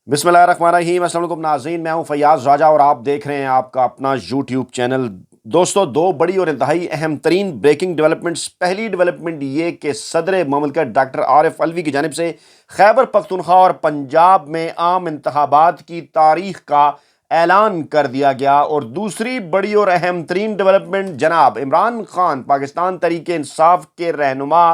बिस्मिल्लाहिर्रहमानिर्रहीम। अस्सलाम वालेकुम नाज़रीन, मैं हूं फैयाज़ राजा और आप देख रहे हैं आपका अपना यूट्यूब चैनल। दोस्तों, दो बड़ी और इंतहाई अहम तरीन ब्रेकिंग डेवलपमेंट्स। पहली डेवलपमेंट ये कि सदर ममलकत डॉक्टर आरिफ अलवी की जानिब से खैबर पख्तूनख्वा और पंजाब में आम इंतखाबात की तारीख का ऐलान कर दिया गया। और दूसरी बड़ी और अहम तरीन डेवलपमेंट, जनाब इमरान खान पाकिस्तान तरीके इंसाफ के रहनुमा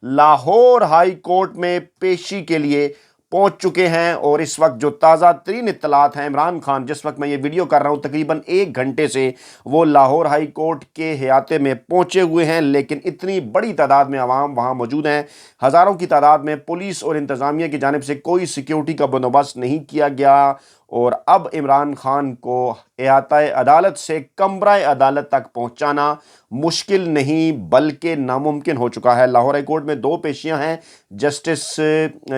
लाहौर हाई कोर्ट में पेशी के लिए पहुंच चुके हैं। और इस वक्त जो ताज़ा तरीन इत्तलात हैं, इमरान खान जिस वक्त मैं ये वीडियो कर रहा हूं तकरीबन 1 घंटे से वो लाहौर हाई कोर्ट के हयाते में पहुंचे हुए हैं, लेकिन इतनी बड़ी तादाद में अवाम वहां मौजूद हैं। हज़ारों की तादाद में पुलिस और इंतज़ामिया की जानिब से कोई सिक्योरिटी का बंदोबस्त नहीं किया गया। और अब इमरान खान को एहताए अदालत से कमरा अदालत तक पहुंचाना मुश्किल नहीं बल्कि नामुमकिन हो चुका है। लाहौर हाई कोर्ट में 2 पेशियां हैं, जस्टिस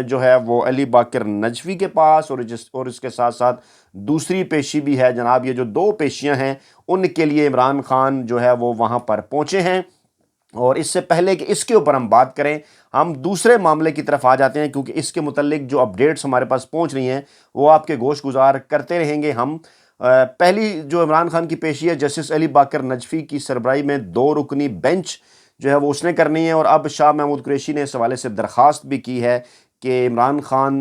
जो है वो अली बाकर नजफी के पास, और इसके साथ साथ दूसरी पेशी भी है। जनाब, ये जो 2 पेशियां हैं उनके लिए इमरान खान जो है वो वहां पर पहुंचे हैं। और इससे पहले कि इसके ऊपर हम बात करें, हम दूसरे मामले की तरफ आ जाते हैं, क्योंकि इसके मुतल्लिक जो अपडेट्स हमारे पास पहुंच रही हैं वो आपके गोश गुजार करते रहेंगे हम। पहली जो इमरान खान की पेशी है, जस्टिस अली बाकर नजफी की सरबराही में 2 रुकनी बेंच जो है वो उसने करनी है। और अब शाह महमूद कुरैशी ने इस हवाले से दरख्वास्त भी की है कि इमरान खान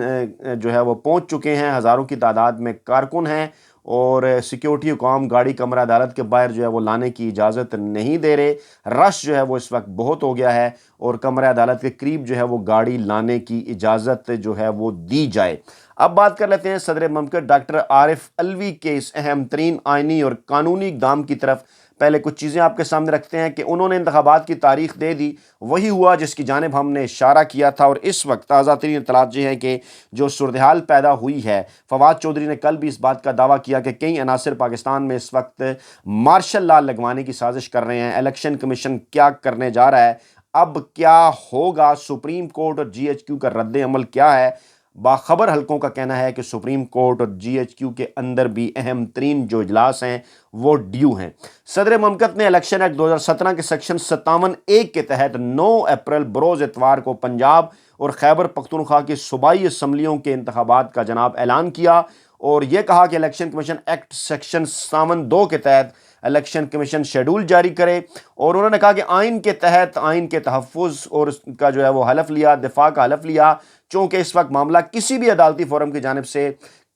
जो है वो पहुंच चुके हैं, हज़ारों की तादाद में कारकुन हैं, और सिक्योरिटी हुकाम गाड़ी कमरा अदालत के बाहर जो है वो लाने की इजाज़त नहीं दे रहे। रश जो है वो इस वक्त बहुत हो गया है और कमरा अदालत के करीब जो है वो गाड़ी लाने की इजाज़त जो है वो दी जाए। अब बात कर लेते हैं सदर ममलकत डॉक्टर आरिफ अलवी के इस अहम तरीन आइनी और कानूनी इक़दाम की तरफ। पहले कुछ चीज़ें आपके सामने रखते हैं कि उन्होंने इंतखाबात की तारीख दे दी, वही हुआ जिसकी जानिब हमने इशारा किया था। और इस वक्त ताज़ा तरीन इत्तलात ये हैं कि जो सूरत-ए-हाल पैदा हुई है, फवाद चौधरी ने कल भी इस बात का दावा किया कि कई अनासर पाकिस्तान में इस वक्त मार्शल लॉ लगवाने की साजिश कर रहे हैं। इलेक्शन कमीशन क्या करने जा रहा है, अब क्या होगा, सुप्रीम कोर्ट और GHQ का रद्द अमल क्या है। बाखबर हलकों का कहना है कि सुप्रीम कोर्ट और GHQ के अंदर भी अहम तरीन जो इजलास हैं वो ड्यू हैं। सदर ममलकत ने इलेक्शन एक्ट 2017 के सेक्शन 57(1) के तहत 9 अप्रैल बरोज़ इतवार को पंजाब और खैबर पख्तूनख्वा की सूबाई असम्बलियों के इंतखाबात का जनाब ऐलान किया। और यह कहा कि इलेक्शन कमीशन एक्ट सेक्शन 57(2) के तहत इलेक्शन कमीशन शेड्यूल जारी करे। और उन्होंने कहा कि आइन के तहत आइन के तहफ़्फ़ुज़ और उसका जो है वो हलफ लिया, दिफा का हलफ लिया, चूँकि इस वक्त मामला किसी भी अदालती फोरम की जानिब से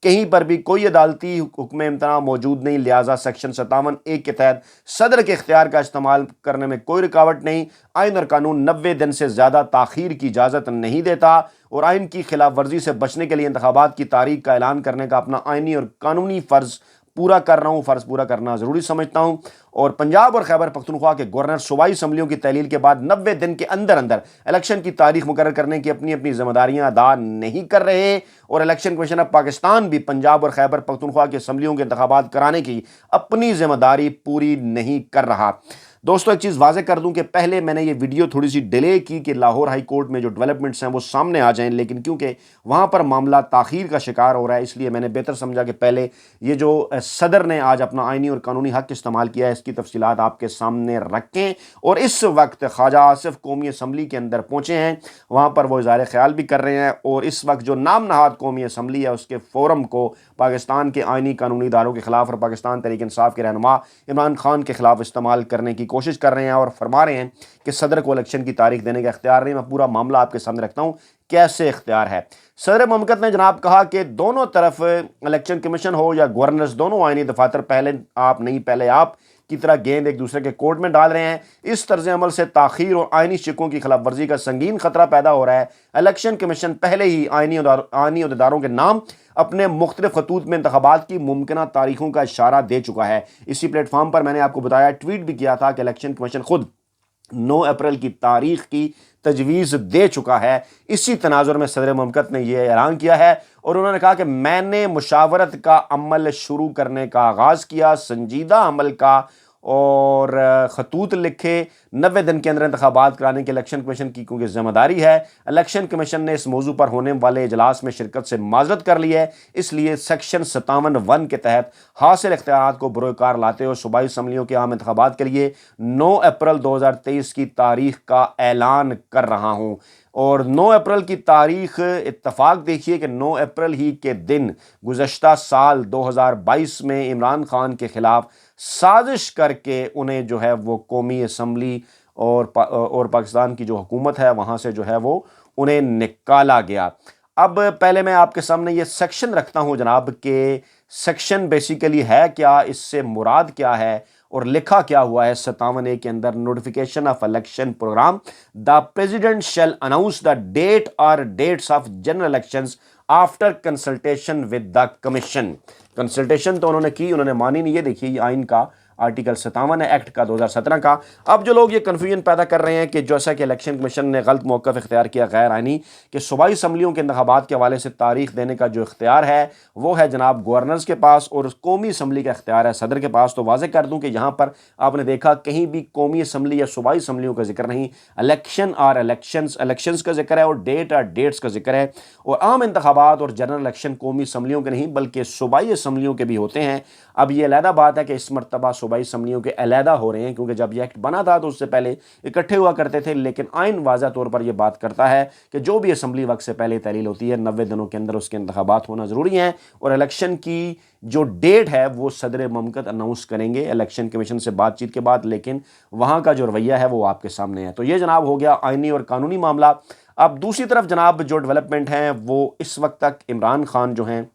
कहीं पर भी कोई अदालती हुक्म इम्तना मौजूद नहीं, लिहाजा सेक्शन 57(1) के तहत सदर के इख्तियार का इस्तेमाल करने में कोई रुकावट नहीं। आइन और कानून 90 दिन से ज़्यादा ताख़ीर की इजाज़त नहीं देता और आइन की खिलाफ वर्जी से बचने के लिए इंतखाबात की तारीख का ऐलान करने का अपना आइनी और कानूनी फ़र्ज़ पूरा कर रहा हूँ, फ़र्ज़ पूरा करना ज़रूरी समझता हूँ। और पंजाब और खैबर पख्तूनख्वा के गवर्नर सूबाई असम्बलियों की तहलील के बाद 90 दिन के अंदर अंदर इलेक्शन की तारीख मुकर्रर करने की अपनी अपनी जिम्मेदारियां अदा नहीं कर रहे। और इलेक्शन कमीशन ऑफ पाकिस्तान भी पंजाब और खैबर पख्तूनख्वा की असम्बलियों के इंतखाबात कराने की अपनी जिम्मेदारी पूरी नहीं कर रहा। दोस्तों, एक चीज़ वाज़े कर दूं कि पहले मैंने ये वीडियो थोड़ी सी डिले की कि लाहौर हाई कोर्ट में जो डेवलपमेंट्स हैं वो सामने आ जाएं, लेकिन क्योंकि वहाँ पर मामला ताख़ीर का शिकार हो रहा है, इसलिए मैंने बेहतर समझा कि पहले ये जो सदर ने आज अपना आइनी और कानूनी हक़ इस्तेमाल किया है इसकी तफसीलात आपके सामने रखें। और इस वक्त ख्वाजा आसिफ कौमी असम्बली के अंदर पहुँचे हैं, वहाँ पर वो इज़हार ख्याल भी कर रहे हैं। और इस वक्त जो नाम नहाद कौमी असम्बली है उसके फ़ोरम को पाकिस्तान के आइनी कानूनी इदारों के ख़िलाफ़ और पाकिस्तान तहरीक इंसाफ के रहनुमा इमरान खान के ख़िलाफ़ इस्तेमाल करने की कोशिश कर रहे हैं और फरमा रहे हैं कि सदर को इलेक्शन की तारीख देने का इख्तियार नहीं। मैं पूरा मामला आपके सामने रखता हूं कैसे इख्तियार है। सदर ममलकत ने जनाब कहा कि दोनों तरफ इलेक्शन कमीशन हो या गवर्नर्स, दोनों आइनी दफातर पहले आप नहीं पहले आप की तरह गेंद एक दूसरे के कोर्ट में डाल रहे हैं। इस तर्ज अमल से ताख़ीर और आइनी शिकों की खिलाफ वर्जी का संगीन खतरा पैदा हो रहा है। इलेक्शन कमीशन पहले ही आइनी अहदेदारों के नाम अपने मुख्तलिफ खतूत में इंतखाबात की मुमकिना तारीखों का इशारा दे चुका है। इसी प्लेटफॉर्म पर मैंने आपको बताया, ट्वीट भी किया था कि इलेक्शन कमीशन खुद 9 अप्रैल की तारीख की तजवीज़ दे चुका है। इसी तनाजुर में सदर ममलकत ने यह ऐलान किया है और उन्होंने कहा कि मैंने मुशावरत का अमल शुरू करने का आगाज़ किया, संजीदा अमल का, और खतूत लिखे, 90 दिन के अंदर इंतखाबात कराने की इलेक्शन कमीशन की क्योंकि जिम्मेदारी है। इलेक्शन कमीशन ने इस मौजू पर होने वाले इजलास में शिरकत से माजरत कर ली है, इसलिए सेक्शन 57(1) के तहत हासिल इख्तियारात को बरोकार लाते हुए सूबाई असम्बलियों के आम इंतखाबात के लिए 9 अप्रैल 2023 की तारीख का ऐलान कर रहा हूँ। और 9 अप्रैल की तारीख इत्तफाक देखिए कि 9 अप्रैल ही के दिन गुज़श्ता साल 2022 में इमरान खान के खिलाफ साजिश करके उन्हें जो है वो कौमी असम्बली और पाकिस्तान की जो हुकूमत है वहाँ से जो है वो उन्हें निकाला गया। अब पहले मैं आपके सामने ये सेक्शन रखता हूँ जनाब कि सेक्शन बेसिकली है क्या, इससे मुराद क्या है और लिखा क्या हुआ है 57(a) के अंदर। Notification of election program, the president shall announce the date और dates of general elections after consultation with the commission. Consultation तो उन्होंने की, उन्होंने मानी नहीं। ये देखिए ये आइन का आर्टिकल 57 है एक्ट का 2017 का। अब जो लोग ये कन्फ्यूजन पैदा कर रहे हैं कि जैसा कि इलेक्शन कमीशन ने गलत मौक़िफ़ इख्तियार किया गैर आइनी कि सूबाई असम्बलियों के इंतखाबात के हवाले से तारीख देने का जो इख्तियार है वो है जनाब गवर्नर्स के पास और कौमी असम्बली का इख्तियार है सदर के पास। तो वाज़ेह कर दूं कि यहाँ पर आपने देखा कहीं भी कौमी असम्बली या सूबाई असम्बलियों का जिक्र नहीं, इलेक्शन और इलेक्शंस का जिक्र है और डेट और डेट्स का जिक्र है। और आम इंतखाबात और जनरल इलेक्शन कौमी असम्बलियों के नहीं बल्कि सूबाई असम्बलियों के भी होते हैं। अब ये अलहदा बात है कि इस मरतबा सूबाई असम्बलियों के अलहदा हो रहे हैं, क्योंकि जब ये एक्ट बना था तो उससे पहले इकट्ठे हुआ करते थे। लेकिन आइन वाज़ा तौर पर यह बात करता है कि जो भी असम्बली वक्त से पहले तहलील होती है 90 दिनों के अंदर उसके इंतखाबात होना ज़रूरी हैं। और इलेक्शन की जो डेट है वो सदर ममलकत अनाउंस करेंगे इलेक्शन कमीशन से बातचीत के बाद, लेकिन वहाँ का जो रवैया है वो आपके सामने है। तो ये जनाब हो गया आइनी और कानूनी मामला। अब दूसरी तरफ जनाब जो डेवलपमेंट हैं वो इस वक्त तक इमरान खान जो हैं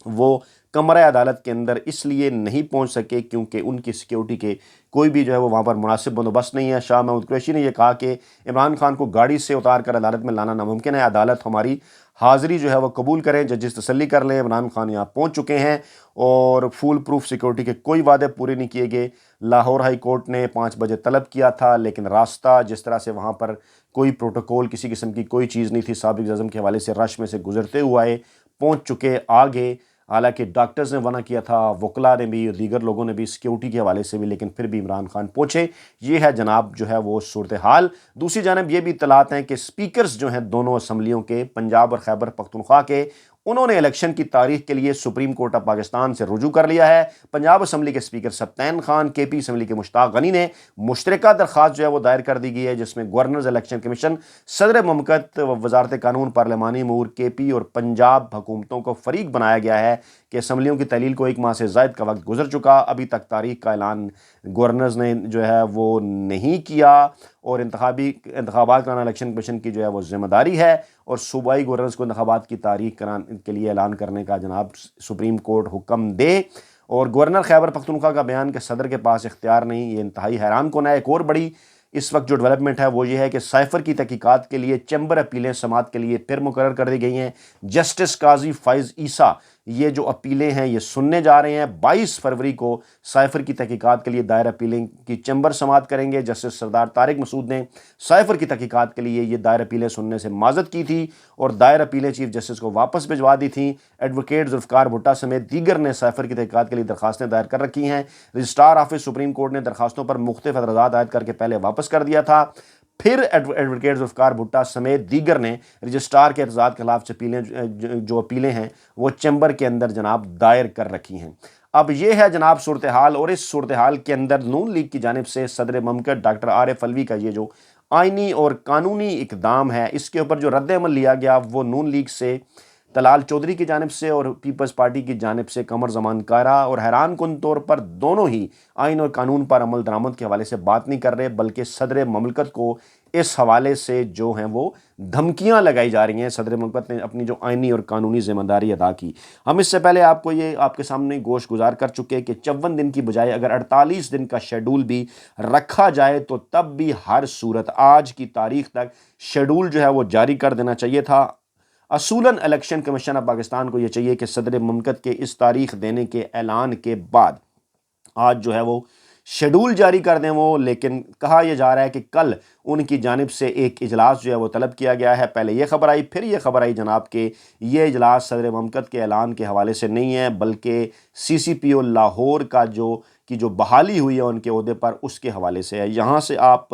वो कमरा अदालत के अंदर इसलिए नहीं पहुंच सके क्योंकि उनकी सिक्योरिटी के कोई भी जो है वो वहाँ पर मुनासिब बंदोबस्त नहीं है। शाह महमूद कुरैशी ने यह कहा कि इमरान खान को गाड़ी से उतार कर अदालत में लाना नामुमकिन है, अदालत हमारी हाज़िरी जो है वो कबूल करें, जजेस तसल्ली कर लें। इमरान खान यहाँ पहुँच चुके हैं और फुल प्रूफ सिक्योरिटी के कोई वादे पूरे नहीं किए गए। लाहौर हाई कोर्ट ने 5 बजे तलब किया था, लेकिन रास्ता जिस तरह से वहाँ पर कोई प्रोटोकॉल किसी किस्म की कोई चीज़ नहीं थी, साबिक़ अज़म के हवाले से रश में से गुजरते हुए पहुँच चुके आगे। हालांकि डॉक्टर्स ने मना किया था, वकला ने भी, दीगर लोगों ने भी सिक्योरिटी के हवाले से भी, लेकिन फिर भी इमरान खान पहुँचे। ये है जनाब जो है वो सूरत हाल। दूसरी जानब ये भी इत्तलात हैं कि स्पीकर्स जो हैं दोनों असम्बलियों के, पंजाब और खैबर पख्तूनख्वा के, उन्होंने इलेक्शन की तारीख के लिए सुप्रीम कोर्ट ऑफ पाकिस्तान से रुजू कर लिया है। पंजाब असम्बली के speaker Sibtain Khan, KP assembly के मुश्ताक गनी ने मुश्तरका दरख्वास्त जो है वो दायर कर दी गई है, जिसमें गवर्नर्स इलेक्शन कमीशन, सदर ममलकत, वजारत कानून, पार्लिमानी अमूर, KP और पंजाब हुकूमतों को फरीक बनाया गया है कि असम्बलियों की तहलील को 1 माह से ज़ायद का वक्त गुजर चुका, अभी तक तारीख का ऐलान गवर्नर्स ने जो है वो नहीं किया और इंतखाबात कराना इलेक्शन कमीशन की जो है वो जिम्मेदारी है और सूबाई गवर्नर्स को इंतखाबात की तारीख कराने के लिए ऐलान करने का जनाब सुप्रीम कोर्ट हुक्म दे। और गवर्नर खैबर पख्तूनख्वा का बयान कि सदर के पास इख्तियार नहीं, ये इंतहाई हैरान कुन है। एक और बड़ी इस वक्त जो डेवलपमेंट है वो ये है कि साइफर की तहकीकात के लिए चैम्बर अपीलें समात के लिए फिर मुकर्रर कर दी गई हैं। जस्टिस काजी फ़ाइज़ ईसा ये जो अपीलें हैं ये सुनने जा रहे हैं। 22 फरवरी को साइफर की तहकीकात के लिए दायर अपीलें की चैम्बर समात करेंगे। जस्टिस सरदार तारिक मसूद ने साइफर की तहकीकात के लिए ये दायर अपीलें सुनने से माजरत की थी और दायर अपीलें चीफ जस्टिस को वापस भिजवा दी थी। एडवोकेट जुल्फ़िकार भुट्टा समेत दीगर ने साइफर की तहकीकात के लिए दरखास्तें दायर कर रखी हैं। रजिस्ट्रार ऑफिस सुप्रीम कोर्ट ने दरखास्तों पर मुख्तलिफ एतराज़ात आयद करके पहले वापस कर दिया था, फिर एडवोकेट जुल्फ़िकार भुट्टा समेत दीगर ने रजिस्ट्रार के एतराज़ात के खिलाफ जो अपीलें हैं वो चैम्बर के अंदर जनाब दायर कर रखी हैं। अब ये है जनाब सूरत हाल और इस सूरत हाल के अंदर नून लीग की जानिब से सदर ममलकत डॉक्टर आरिफ अलवी का ये जो आइनी और कानूनी इकदाम है इसके ऊपर जो रद्द अमल लिया गया वो नून लीग से तलाल चौधरी की जानिब से और पीपल्स पार्टी की जानिब से कमर जमान कारा, और हैरान कुन तौर पर दोनों ही आइन और कानून पर अमल दरामद के हवाले से बात नहीं कर रहे, बल्कि सदर ममलकत को इस हवाले से जो हैं वो धमकियां लगाई जा रही हैं। सदर ममलकत ने अपनी जो आइनी और कानूनी जिम्मेदारी अदा की। हम इससे पहले आपको ये आपके सामने गोश गुजार कर चुके कि 54 दिन की बजाय अगर 48 दिन का शेड्यूल भी रखा जाए तो तब भी हर सूरत आज की तारीख तक शेड्यूल जो है वो जारी कर देना चाहिए था। असूलन इलेक्शन कमीशन ऑफ पाकिस्तान को यह चाहिए कि सदर ममलकत के इस तारीख देने के ऐलान के बाद आज जो है वो شیڈول جاری کر دیں وہ، لیکن کہا یہ جا رہا ہے کہ کل ان کی جانب سے ایک اجلاس جو ہے وہ طلب کیا گیا ہے۔ پہلے یہ خبر آئی، پھر یہ خبر آئی جناب کہ یہ اجلاس صدر مملکت کے اعلان کے حوالے سے نہیں ہے، بلکہ سی سی پی او لاہور کا جو بحالی ہوئی ہے ان کے عہدے پر، اس کے حوالے سے ہے۔ یہاں سے آپ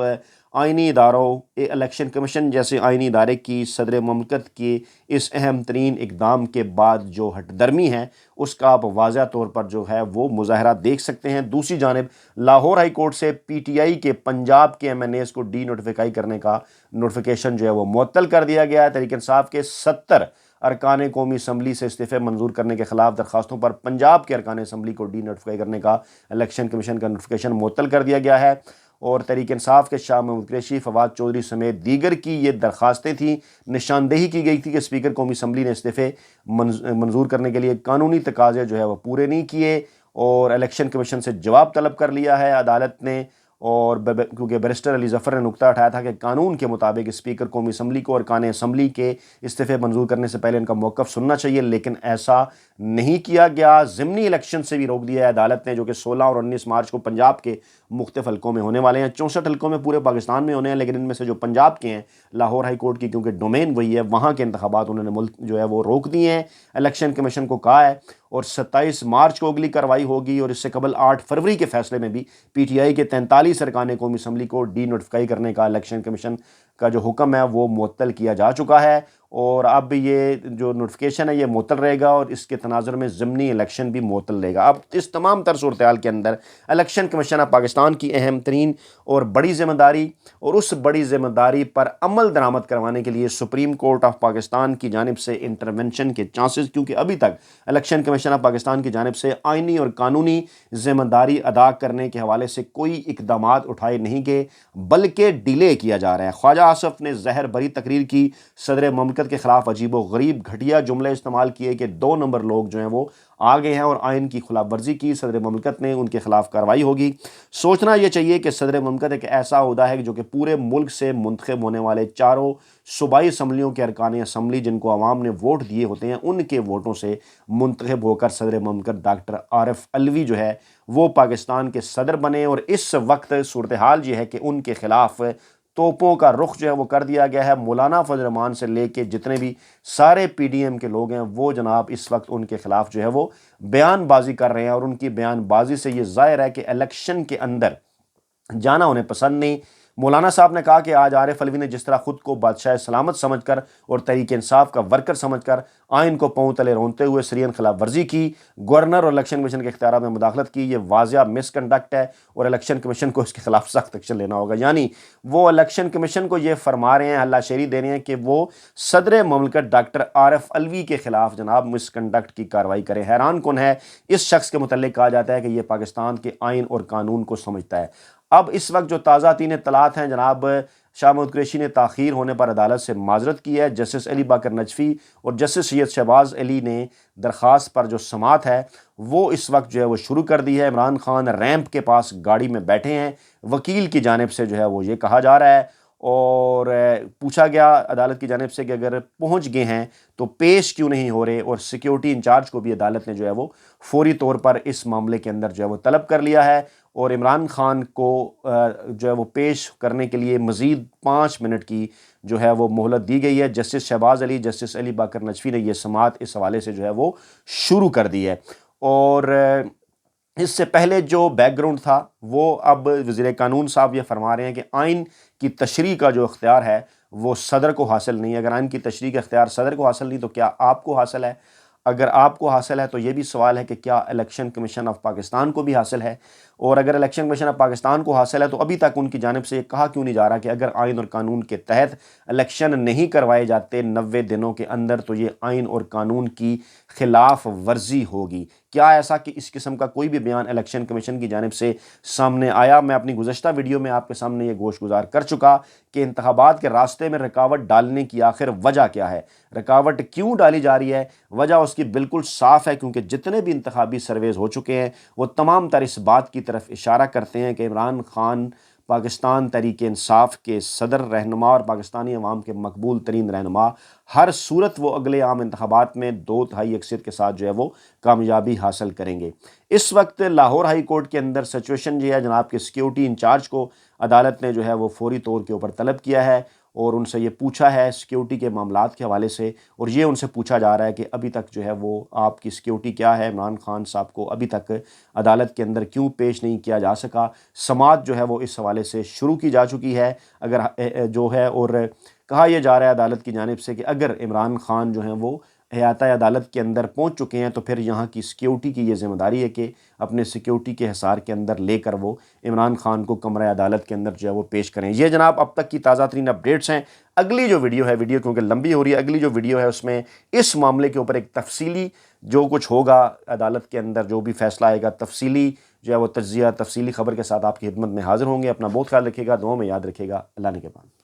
آئینی اداروں، الیکشن کمیشن جیسے آئینی ادارے کی صدر مملکت کی اس اہم ترین اقدام کے بعد جو ہٹ درمی ہے اس کا آپ واضح طور پر جو ہے وہ مظاہرہ دیکھ سکتے ہیں۔ دوسری جانب لاہور ہائی کورٹ سے پی ٹی آئی کے پنجاب کے ایم این ایز کو ڈی نوٹیفائی کرنے کا نوٹیفیکیشن جو ہے وہ معطل کر دیا گیا ہے۔ تحریک انصاف کے 70 ارکان قومی اسمبلی سے استعفے منظور کرنے کے خلاف درخواستوں پر پنجاب کے ارکان اسمبلی کو ڈی نوٹیفائی کرنے کا الیکشن کمیشن کا نوٹیفیکیشن معطل کر دیا گیا ہے، اور تحریک انصاف کے شاہ محمود قریشی، فواد چودھری سمیت دیگر کی یہ درخواستیں تھیں۔ نشاندہی کی گئی تھی کہ اسپیکر قومی اسمبلی نے استعفے منظور کرنے کے لیے قانونی تقاضے جو ہے وہ پورے نہیں کیے، اور الیکشن کمیشن سے جواب طلب کر لیا ہے عدالت نے، اور کیونکہ بیرسٹر علی ظفر نے نقطہ اٹھایا تھا کہ قانون کے مطابق اسپیکر قومی اسمبلی کو ارکان اسمبلی کے استعفے منظور کرنے سے پہلے ان کا موقف سننا چاہیے، لیکن ایسا نہیں کیا گیا۔ ضمنی الیکشن سے بھی روک دیا ہے عدالت نے، جو کہ 16 اور 19 مارچ کو پنجاب کے مختلف حلقوں میں ہونے والے ہیں۔ 64 حلقوں میں پورے پاکستان میں ہونے ہیں، لیکن ان میں سے جو پنجاب کے ہیں، لاہور ہائی کورٹ کی کیونکہ ڈومین وہی ہے، وہاں کے انتخابات انہوں نے ملک جو ہے وہ روک دیے ہیں۔ الیکشن کمیشن کو کہا ہے، اور 27 مارچ کو اگلی کارروائی ہوگی، اور اس سے قبل 8 فروری کے فیصلے میں بھی پی ٹی آئی کے 43 ارکان قومی اسمبلی کو ڈی نوٹیفائی کرنے کا الیکشن کمیشن کا جو حکم ہے وہ معطل کیا جا چکا ہے، اور اب یہ جو نوٹیفیکیشن ہے یہ معطل رہے گا، اور اس کے تناظر میں ضمنی الیکشن بھی معطل رہے گا۔ اب اس تمام تر صورتحال کے اندر الیکشن کمیشن آف پاکستان کی اہم ترین اور بڑی ذمہ داری، اور اس بڑی ذمہ داری پر عمل درآمد کروانے کے لیے سپریم کورٹ آف پاکستان کی جانب سے انٹرونشن کے چانسز، کیونکہ ابھی تک الیکشن کمیشن آف پاکستان کی جانب سے آئینی اور قانونی ذمہ داری ادا کرنے کے حوالے سے کوئی اقدامات اٹھائے نہیں گئے، بلکہ ڈیلے کیا جا رہا ہے۔ خواجہ آصف نے زہر بری تقریر کی، صدر مملکت کے خلاف عجیب و غریب گھٹیا جملے استعمال کیے کہ 2 نمبر لوگ جو ہیں وہ آگے ہیں اور آئین کی خلاف ورزی کی، صدر مملکت نے ان کے خلاف کارروائی ہوگی۔ سوچنا یہ چاہیے کہ صدر مملکت ایک ایسا عہدہ ہے جو کہ پورے ملک سے منتخب ہونے والے چاروں صوبائی اسمبلیوں کے ارکان اسمبلی جن کو عوام نے ووٹ دیے ہوتے ہیں، ان کے ووٹوں سے منتخب ہو کر صدر مملکت ڈاکٹر عارف علوی جو ہے وہ پاکستان کے صدر بنے، اور اس وقت صورتحال یہ ہے کہ ان کے خلاف توپوں کا رخ جو ہے وہ کر دیا گیا ہے۔ مولانا فضل الرحمان سے لے کے جتنے بھی سارے پی ڈی ایم کے لوگ ہیں وہ جناب اس وقت ان کے خلاف جو ہے وہ بیان بازی کر رہے ہیں، اور ان کی بیان بازی سے یہ ظاہر ہے کہ الیکشن کے اندر جانا انہیں پسند نہیں۔ مولانا صاحب نے کہا کہ آج عارف علوی نے جس طرح خود کو بادشاہ سلامت سمجھ کر اور تحریک انصاف کا ورکر سمجھ کر آئین کو پاؤں تلے رونتے ہوئے سرین خلاف ورزی کی، گورنر اور الیکشن کمیشن کے اختیارات میں مداخلت کی، یہ واضح مس کنڈکٹ ہے، اور الیکشن کمیشن کو اس کے خلاف سخت ایکشن لینا ہوگا۔ یعنی وہ الیکشن کمیشن کو یہ فرما رہے ہیں، ہلا شیری دے رہے ہیں کہ وہ صدر مملکت ڈاکٹر عارف علوی کے خلاف جناب مس کنڈکٹ کی کارروائی کریں۔ حیران کن ہے، اس شخص کے متعلق کہا جاتا ہے کہ یہ پاکستان کے آئین اور قانون کو سمجھتا ہے۔ اب اس وقت جو تازہ تین اطلاعات ہیں جناب، شاہ محمود قریشی نے تاخیر ہونے پر عدالت سے معذرت کی ہے۔ جسٹس علی باقر نجفی اور جسٹس سید شہباز علی نے درخواست پر جو سماعت ہے وہ اس وقت جو ہے وہ شروع کر دی ہے۔ عمران خان ریمپ کے پاس گاڑی میں بیٹھے ہیں، وکیل کی جانب سے جو ہے وہ یہ کہا جا رہا ہے، اور پوچھا گیا عدالت کی جانب سے کہ اگر پہنچ گئے ہیں تو پیش کیوں نہیں ہو رہے، اور سیکیورٹی انچارج کو بھی عدالت نے جو ہے وہ فوری طور پر اس معاملے کے اندر جو ہے وہ طلب کر لیا ہے، اور عمران خان کو جو ہے وہ پیش کرنے کے لیے مزید 5 منٹ کی جو ہے وہ مہلت دی گئی ہے۔ جسٹس شہباز علی، جسٹس علی باقر نجفی نے یہ سماعت اس حوالے سے جو ہے وہ شروع کر دی ہے، اور اس سے پہلے جو بیک گراؤنڈ تھا وہ اب وزیر قانون صاحب یہ فرما رہے ہیں کہ آئین کی تشریح کا جو اختیار ہے وہ صدر کو حاصل نہیں ہے۔ اگر آئین کی تشریح کا اختیار صدر کو حاصل نہیں تو کیا آپ کو حاصل ہے؟ اگر آپ کو حاصل ہے تو یہ بھی سوال ہے کہ کیا الیکشن کمیشن آف پاکستان کو بھی حاصل ہے؟ اور اگر الیکشن کمیشن آف پاکستان کو حاصل ہے تو ابھی تک ان کی جانب سے یہ کہا کیوں نہیں جا رہا کہ اگر آئین اور قانون کے تحت الیکشن نہیں کروائے جاتے 90 دنوں کے اندر تو یہ آئین اور قانون کی خلاف ورزی ہوگی؟ کیا ایسا کہ اس قسم کا کوئی بھی بیان الیکشن کمیشن کی جانب سے سامنے آیا؟ میں اپنی گزشتہ ویڈیو میں آپ کے سامنے یہ گوش گزار کر چکا کہ انتخابات کے راستے میں رکاوٹ ڈالنے کی آخر وجہ کیا ہے، رکاوٹ کیوں ڈالی جا رہی ہے؟ وجہ اس کی بالکل صاف ہے، کیونکہ جتنے بھی انتخابی سرویز ہو چکے ہیں وہ تمام تر اس بات کی طرف اشارہ کرتے ہیں کہ عمران خان پاکستان تحریک انصاف کے صدر رہنما اور پاکستانی عوام کے مقبول ترین رہنما ہر صورت وہ اگلے عام انتخابات میں 2/3 اکثریت کے ساتھ جو ہے وہ کامیابی حاصل کریں گے۔ اس وقت لاہور ہائی کورٹ کے اندر سچویشن جو ہے جناب کے سیکیورٹی انچارج کو عدالت نے جو ہے وہ فوری طور کے اوپر طلب کیا ہے اور ان سے یہ پوچھا ہے سیکیورٹی کے معاملات کے حوالے سے، اور یہ ان سے پوچھا جا رہا ہے کہ ابھی تک جو ہے وہ آپ کی سیکیورٹی کیا ہے، عمران خان صاحب کو ابھی تک عدالت کے اندر کیوں پیش نہیں کیا جا سکا۔ سماعت جو ہے وہ اس حوالے سے شروع کی جا چکی ہے اگر جو ہے، اور کہا یہ جا رہا ہے عدالت کی جانب سے کہ اگر عمران خان جو ہیں وہ احاطہ عدالت کے اندر پہنچ چکے ہیں تو پھر یہاں کی سیکیورٹی کی یہ ذمہ داری ہے کہ اپنے سیکیورٹی کے حصار کے اندر لے کر وہ عمران خان کو کمرہ عدالت کے اندر جو ہے وہ پیش کریں۔ یہ جناب اب تک کی تازہ ترین اپڈیٹس ہیں۔ اگلی جو ویڈیو ہے، ویڈیو کیونکہ لمبی ہو رہی ہے، اگلی جو ویڈیو ہے اس میں اس معاملے کے اوپر ایک تفصیلی جو کچھ ہوگا عدالت کے اندر جو بھی فیصلہ آئے گا، تفصیلی جو ہے وہ تجزیہ، تفصیلی خبر کے ساتھ آپ کی خدمت میں حاضر ہوں گے۔ اپنا بہت خیال رکھیے گا، دعاؤں میں یاد رکھیے گا۔ اللہ نگہبان۔